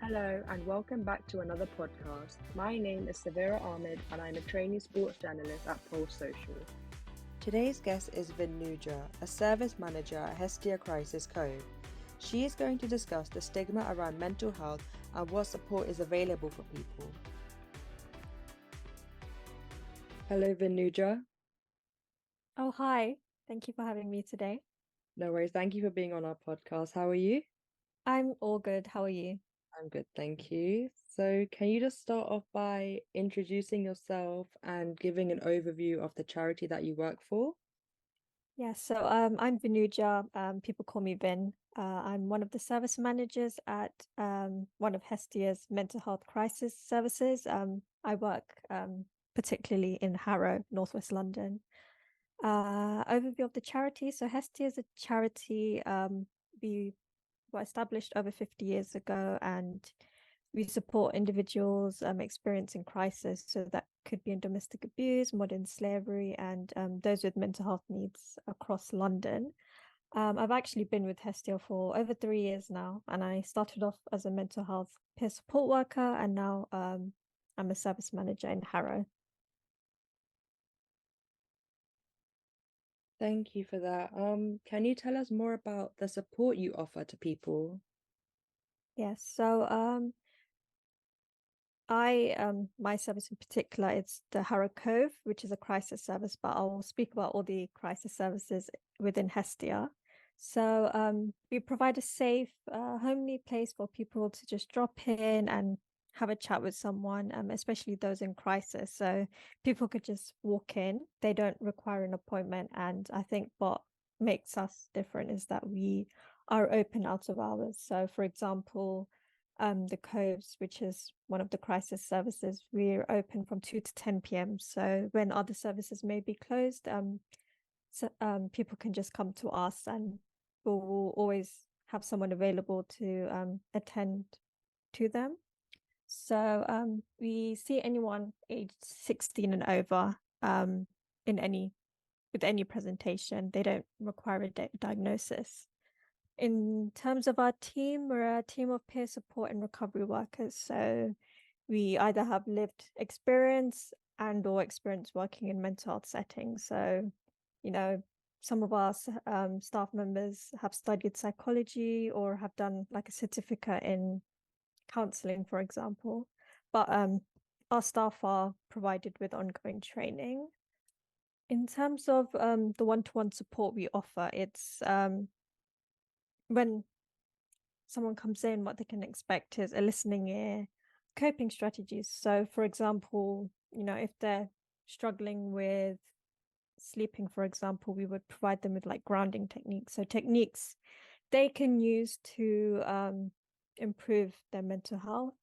Hello and welcome back to another podcast. My name is Sawera Ahmed and I'm a trainee sports journalist at Pulse Social. Today's guest is Vinujah, a service manager at Hestia Crisis Cove. She is going to discuss the stigma around mental health and what support is available for people. Hello, Vinujah. Oh, hi. Thank you for having me today. No worries. Thank you for being on our podcast. How are you? I'm all good. How are you? I'm good, thank you. So, can you just start off by introducing yourself and giving an overview of the charity that you work for? I'm Vinujah. People call me Vin. I'm one of the service managers at one of Hestia's mental health crisis services. I work particularly in Harrow, Northwest London. Overview of the charity. So Hestia is a charity we were established over 50 years ago, and we support individuals experiencing crisis. So that could be in domestic abuse, modern slavery, and those with mental health needs across London. I've actually been with Hestia for over 3 years now, and I started off as a mental health peer support worker, and now I'm a service manager in Harrow. Thank you for that. Can you tell us more about the support you offer to people? Yes, my service in particular, it's the Harrow Cove, which is a crisis service, but I'll speak about all the crisis services within Hestia. We provide a safe, homely place for people to just drop in and have a chat with someone, especially those in crisis. So people could just walk in, they don't require an appointment. And I think what makes us different is that we are open out of hours. So, for example, the Coves, which is one of the crisis services, we're open from 2 to 10 p.m. So when other services may be closed, people can just come to us, and we'll always have someone available to attend to them. So we see anyone aged 16 and over with any presentation. They don't require a diagnosis. In terms of our team, we're a team of peer support and recovery workers. So we either have lived experience and or experience working in mental health settings. So, some of our staff members have studied psychology or have done like a certificate in counseling, for example. But our staff are provided with ongoing training. In terms of the one-to-one support we offer, it's when someone comes in, what they can expect is a listening ear, coping strategies. So, for example, if they're struggling with sleeping, for example, we would provide them with like grounding techniques. So techniques they can use to improve their mental health.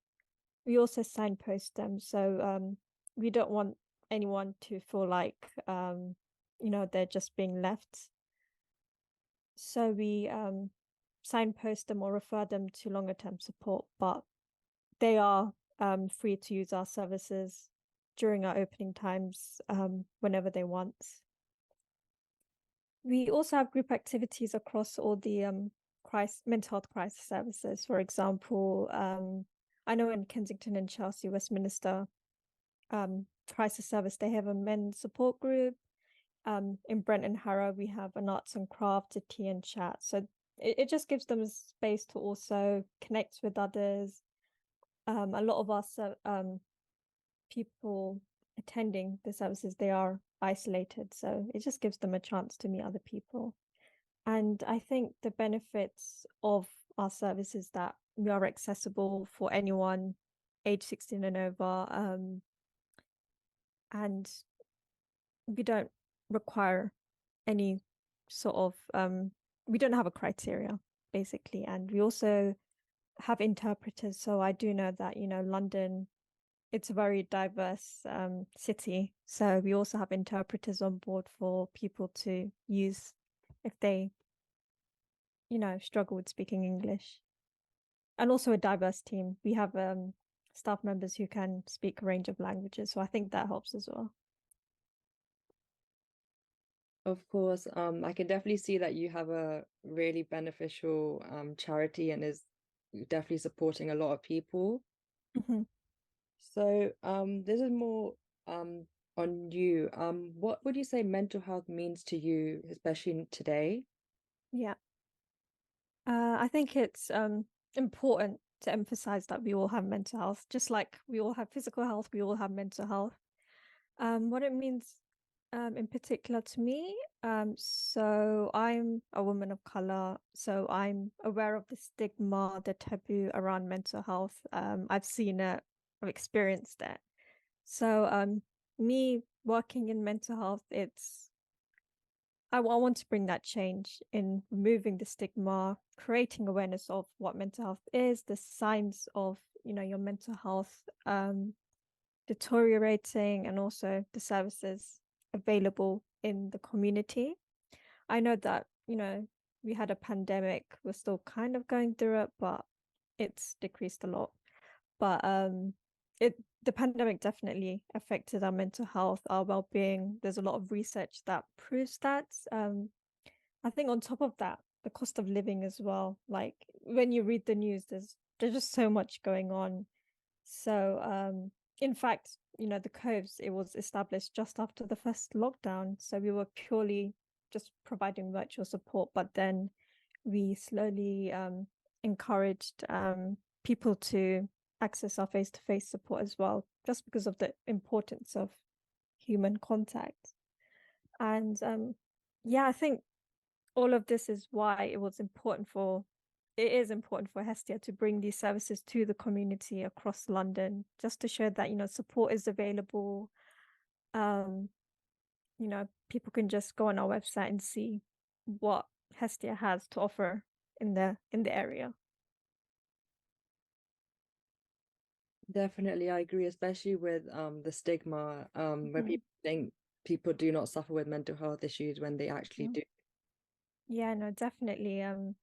We also signpost them. So we don't want anyone to feel like, they're just being left. So we signpost them or refer them to longer term support, but they are free to use our services during our opening times whenever they want. We also have group activities across all the mental health crisis services. For example, I know in Kensington and Chelsea, Westminster crisis service, they have a men's support group. In Brent and Harrow, we have an arts and crafts, a tea and chat. So it just gives them a space to also connect with others. A lot of us people attending the services, they are isolated, so it just gives them a chance to meet other people. And I think the benefits of our service is that we are accessible for anyone age 16 and over, and we don't require any sort of we don't have a criteria basically. And we also have interpreters. So I do know that London, it's a very diverse city, so we also have interpreters on board for people to use if they struggle with speaking English. And also a diverse team. We have staff members who can speak a range of languages, so I think that helps as well. Of course, I can definitely see that you have a really beneficial charity and is definitely supporting a lot of people. Mhm. So this is more on you. What would you say mental health means to you, especially today? Yeah. I think it's important to emphasize that we all have mental health, just like we all have physical health, we all have mental health. What it means in particular to me, so I'm a woman of color, so I'm aware of the stigma, the taboo around mental health. I've seen it, I've experienced it. So me working in mental health, I want to bring that change in removing the stigma, creating awareness of what mental health is, the signs of, your mental health deteriorating, and also the services available in the community. I know that, we had a pandemic, we're still kind of going through it, but it's decreased a lot. But it the pandemic definitely affected our mental health, our well-being. There's a lot of research that proves that. I think on top of that, the cost of living as well. Like when you read the news, there's just so much going on. So in fact, the Coves, it was established just after the first lockdown. So we were purely just providing virtual support, but then we slowly encouraged people to access our face-to-face support as well, just because of the importance of human contact. And yeah, I think all of this is why it is important for Hestia to bring these services to the community across London, just to show that, support is available. Um, people can just go on our website and see what Hestia has to offer in the area. Definitely, I agree, especially with the stigma, where Mhm. people think people do not suffer with mental health issues when they actually Mhm. do. Yeah, no, definitely. And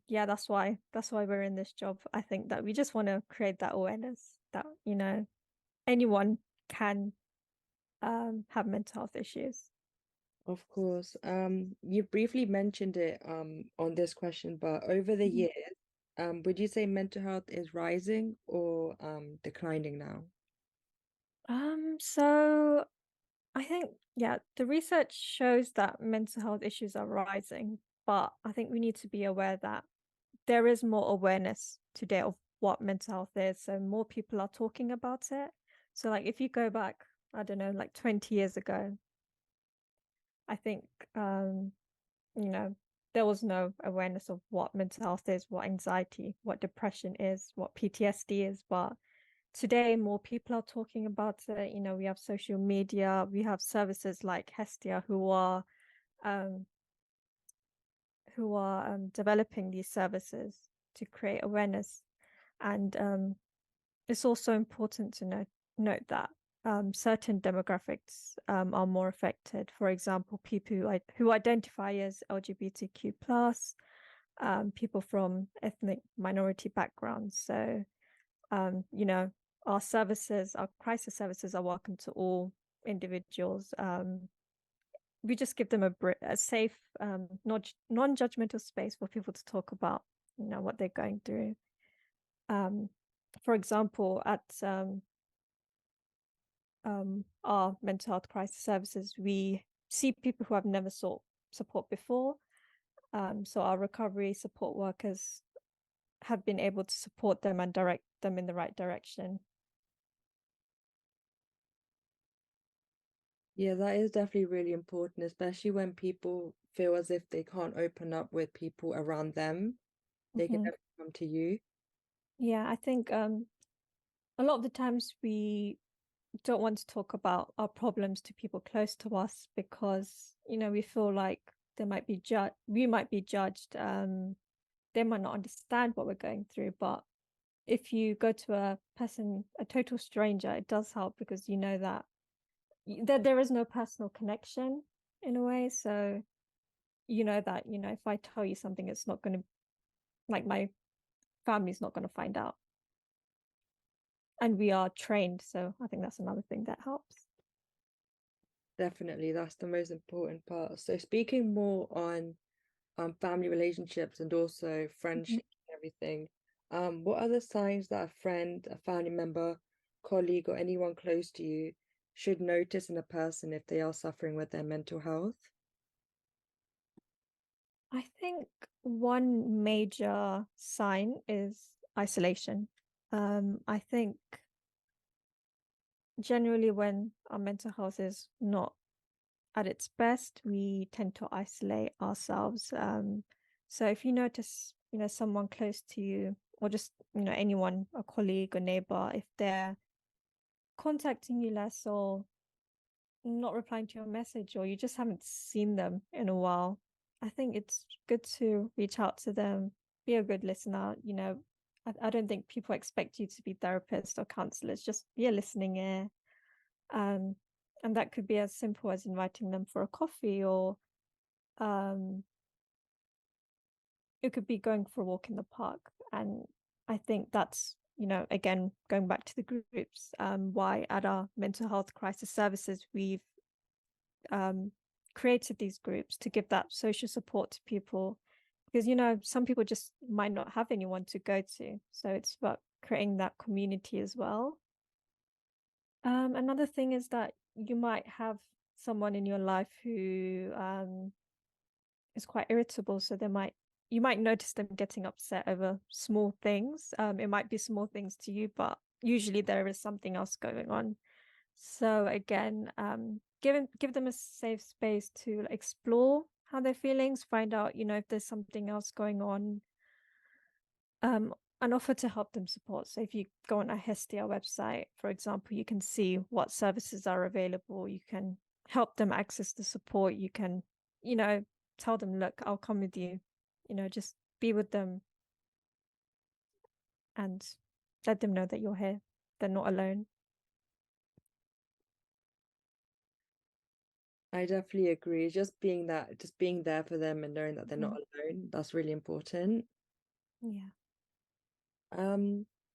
yeah, that's why we're in this job. I think that we just want to create that awareness that, anyone can have mental health issues. Of course. You briefly mentioned it on this question, but over the Mhm. years, would you say mental health is rising or declining now? So I think, yeah, the research shows that mental health issues are rising, but I think we need to be aware that there is more awareness today of what mental health is. So more people are talking about it. So like if you go back, I don't know, like 20 years ago, I think you know, there was no awareness of what mental health is, what anxiety, what depression is, what PTSD is. But today, more people are talking about it. We have social media, we have services like Hestia um, who are developing these services to create awareness. And it's also important to note that certain demographics are more affected. For example, people who identify as LGBTQ plus, people from ethnic minority backgrounds. So, our services, our crisis services are welcome to all individuals. We just give them a safe, non-judgmental space for people to talk about, what they're going through. For example, at our mental health crisis services, we see people who have never sought support before. So our recovery support workers have been able to support them and direct them in the right direction. Yeah, that is definitely really important, especially when people feel as if they can't open up with people around them. They can Mhm. never come to you. Yeah, I think a lot of the times we don't want to talk about our problems to people close to us because, we feel like we might be judged. They might not understand what we're going through, but if you go to a total stranger, it does help because you know that there is no personal connection in a way. So you know that, if I tell you something, it's not going to, like, my family's not going to find out. And we are trained. So I think that's another thing that helps. Definitely, that's the most important part. So speaking more on family relationships and also friendship and everything. What are the signs that a friend, a family member, colleague, or anyone close to you should notice in a person if they are suffering with their mental health? I think one major sign is isolation. I think generally when our mental health is not at its best, we tend to isolate ourselves. So if you notice, someone close to you, or just, anyone, a colleague or neighbor, if they're contacting you less or not replying to your message, or you just haven't seen them in a while, I think it's good to reach out to them, be a good listener. I don't think people expect you to be therapists or counselors, just be a listening ear. And that could be as simple as inviting them for a coffee, or it could be going for a walk in the park. And I think that's, again, going back to the groups, why at our mental health crisis services, we've created these groups to give that social support to people, because, some people just might not have anyone to go to. So it's about creating that community as well. Another thing is that you might have someone in your life who is quite irritable. So you might notice them getting upset over small things. It might be small things to you, but usually there is something else going on. So again, give them a safe space to explore how they're feeling, find out, if there's something else going on, and offer to help them support. So if you go on a Hestia website, for example, you can see what services are available. You can help them access the support. You can, tell them, look, I'll come with you, just be with them and let them know that you're here. They're not alone. I definitely agree. Just being there for them and knowing that they're not alone, that's really important. Yeah.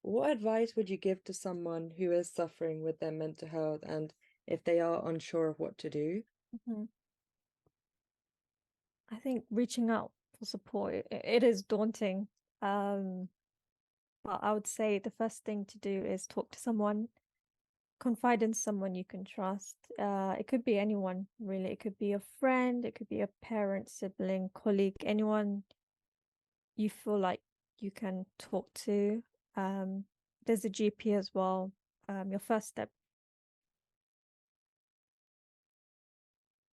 What advice would you give to someone who is suffering with their mental health and if they are unsure of what to do? I think reaching out for support, it is daunting. But I would say the first thing to do is talk to someone, confide in someone you can trust. It could be anyone, really. It could be a friend, it could be a parent, sibling, colleague, anyone you feel like you can talk to. There's a GP as well. Your first step.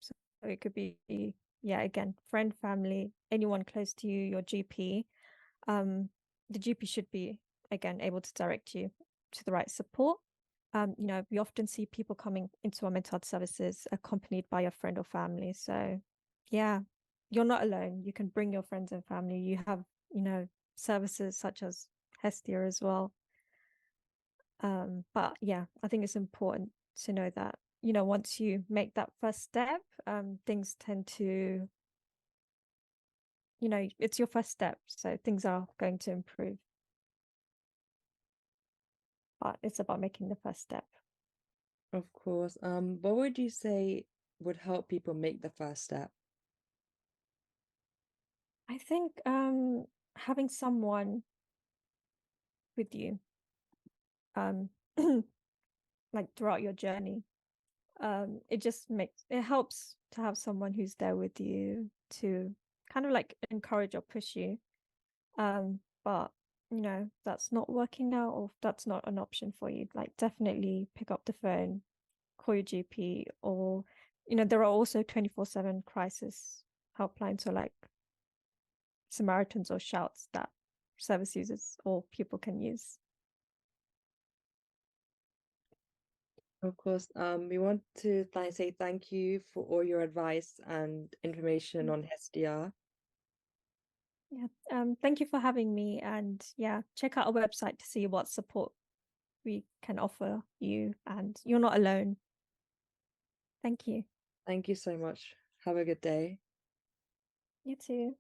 So it could be, again, friend, family, anyone close to you, your GP. The GP should be, again, able to direct you to the right support. We often see people coming into our mental health services accompanied by a friend or family. So, yeah, you're not alone. You can bring your friends and family. You have, services such as Hestia as well. But yeah, I think it's important to know that, once you make that first step, things tend to, it's your first step. So things are going to improve. But it's about making the first step. Of course. What would you say would help people make the first step? I think having someone with you, like throughout your journey, it helps to have someone who's there with you to kind of like encourage or push you. But that's not working out, or if that's not an option for you, like definitely pick up the phone, call your GP, or there are also 24/7 crisis helplines, so like Samaritans or shouts that service users or people can use. Of course. We want to say thank you for all your advice and information on Hestia. Yeah. Thank you for having me, and check out our website to see what support we can offer you, and you're not alone. Thank you. Thank you so much. Have a good day. You too.